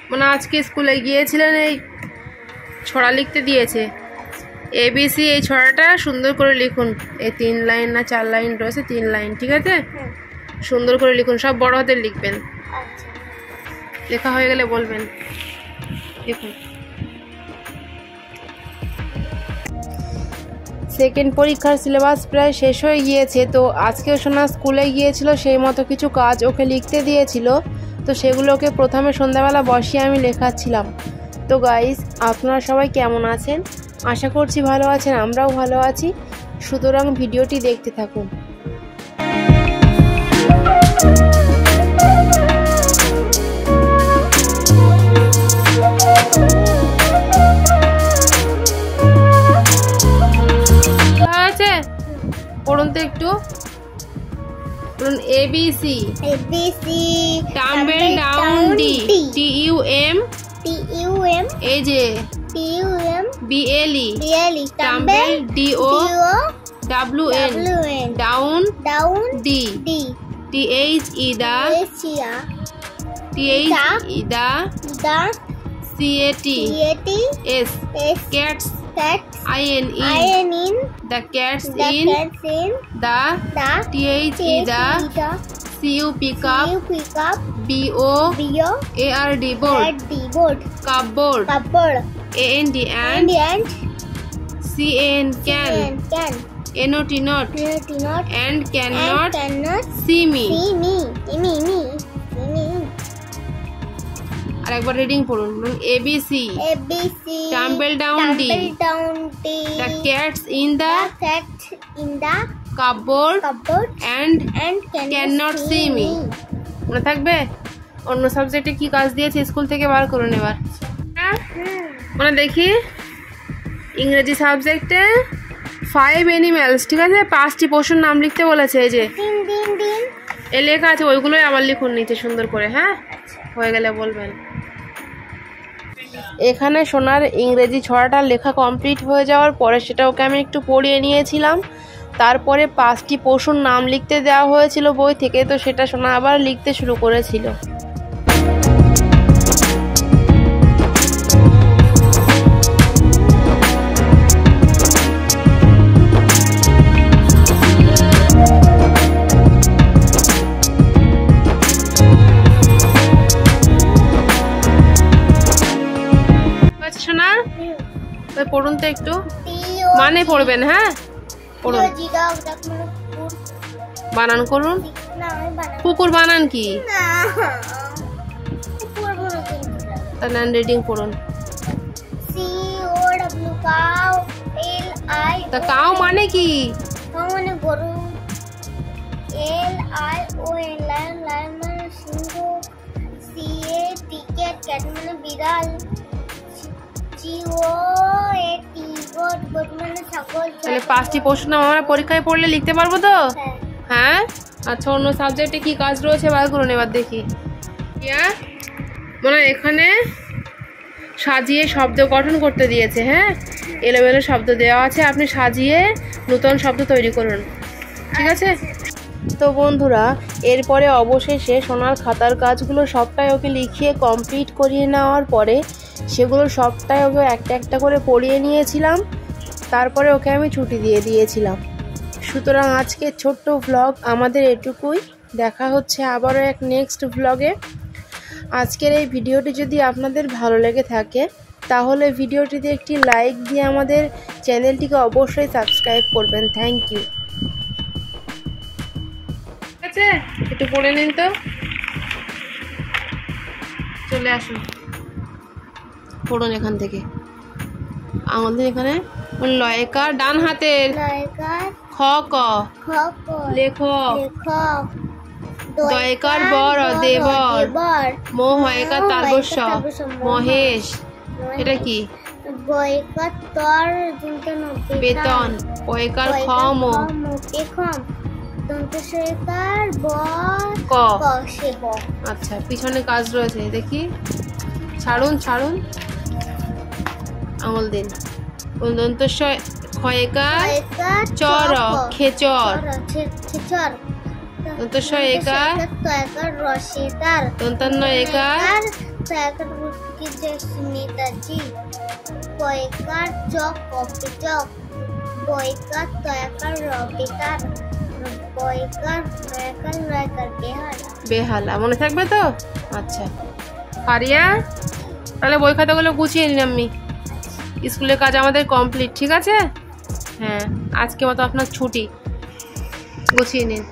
মানে আজকে স্কুলে গিয়েছিলেন, এই ছড়া লিখতে দিয়েছে ABC। এই ছড়াটা সুন্দর করে লিখুন। এই 3 লাইন না 4 লাইন রয়েছে, 3 লাইন, ঠিক আছে? সুন্দর করে লিখুন, সব বড় হাতে লিখবেন। লেখা হয়ে গেলে বলবেন। লিখুন। সেকেন্ড পরীক্ষার সিলেবাস প্রায় শেষ হয়ে গিয়েছে, তো আজকে সোনা স্কুলে গিয়েছিল, সেই মতো কিছু কাজ ওকে লিখতে দিয়েছিল, তো সেগুলোকে প্রথমে সন্ধ্যাবেলা বসিয়ে আমি লেখাচ্ছিলাম। তো গাইস, আপনারা সবাই কেমন আছেন? আশা করছি ভালো আছেন, আমরাও ভালো আছি। সুতরাং ভিডিওটি দেখতে থাকুন। পড়ুন তো একটু, পড়ুন ABC। Tumble down D, TUM এই যে BLE, tumble DOWN, down D, THE the, CATS, cats, INE, the cats in, the THE the, CU pick up, BOARD board, cupboard, AND and, CAN can, NOT not, and cannot see me। আর একবার reading পড়ুন। ABC, tumble down D, the cats in the cupboard and cannot see me। মনে থাকবে? অন্য সাবজেক্টে কি কাজ দিয়েছে school থেকে বার করুন এবার। মানে দেখি, ইংরেজি সাবজেক্টে 5 অ্যানিমেলস, ঠিক আছে? 5টি পশুর নাম লিখতে বলেছে। এই যে এ লেখা আছে, ওইগুলোই আবার লিখুন নিচে সুন্দর করে। হ্যাঁ, হয়ে গেলে বলবেন। এখানে সোনার ইংরেজি ছড়াটা লেখা কমপ্লিট হয়ে যাওয়ার পরে সেটা ওকে আমি একটু পড়িয়ে নিয়েছিলাম। তারপরে 5টি পশুর নাম লিখতে দেওয়া হয়েছিল বই থেকে, তো সেটা সোনা আবার লিখতে শুরু করেছিল। পড়ুন তো একটু, মানে পড়বেন। হ্যাঁ, পড়ুন, বানান করুন। কুকুর বানান কি? তাহলে রিডিং পড়ুন। তা কাউ মানে কি? মানে গরু। LION লায়ন, লায়ন মানে সিংহ। CAT ক্যাট মানে বিড়াল। তাহলে 5টি প্রশ্ন আমরা পরীক্ষায় পড়লে লিখতে পারবো তো? হ্যাঁ। আচ্ছা, অন্য সাবজেক্টে কি কাজ রয়েছে বার করুন এবার দেখি। মানে এখানে সাজিয়ে শব্দ গঠন করতে দিয়েছে। হ্যাঁ, এলোমেলো শব্দ দেওয়া আছে, আপনি সাজিয়ে নতুন শব্দ তৈরি করুন, ঠিক আছে? তো বন্ধুরা, এরপরে অবশেষে সোনার খাতার কাজগুলো সবটাই ওকে লিখিয়ে কমপ্লিট করিয়ে নেওয়ার পরে সেগুলো সবটাই ওকে একটা একটা করে পড়িয়ে নিয়েছিলাম। তারপরে ওকে আমি ছুটি দিয়ে দিয়েছিলাম। সুতরাং আজকের ছোট্ট ভ্লগ আমাদের এটুকুই। দেখা হচ্ছে আবারও এক নেক্সট ভ্লগে। আজকের এই ভিডিওটি যদি আপনাদের ভালো লেগে থাকে তাহলে ভিডিওটিতে একটি লাইক দিয়ে আমাদের চ্যানেলটিকে অবশ্যই সাবস্ক্রাইব করবেন। Thank you. ঠিক আছে, একটু পড়ে নিন তো, চলে আসুন, পড়ুন এখান থেকে। আঙুল দিয়ে এখানে লয়কার ডান হাতের খ ক লেখো, দয়কার বর দেবর, মো হয়কার তালবস্য মহেশ। এটা কি? বেতন, পয়কার খম ক। আচ্ছা, পিছনে কাজ রয়েছে দেখি। ছাড়ুন ছাড়ুন, আঙুল দিন। দন্তস্ব ক্ষয়কার চর খেচর। দন্তস্ব একার তয়কার রসিদার দন্তান্ন একার তয়কার রুটকি যে নেতাজি পয়কার চক কপি চক বয়কার তয়কার রবিকার বয়কার রয়কার রয়কার বেহালা বেহালা মনে থাকবে তো? আচ্ছা পারিয়া, তাহলে বই খাতাগুলো গুছিয়ে নিন আমি, স্কুলের কাজ আমাদের কমপ্লিট, ঠিক আছে? হ্যাঁ, আজকে মতো আপনার ছুটি, গুছিয়ে নিন।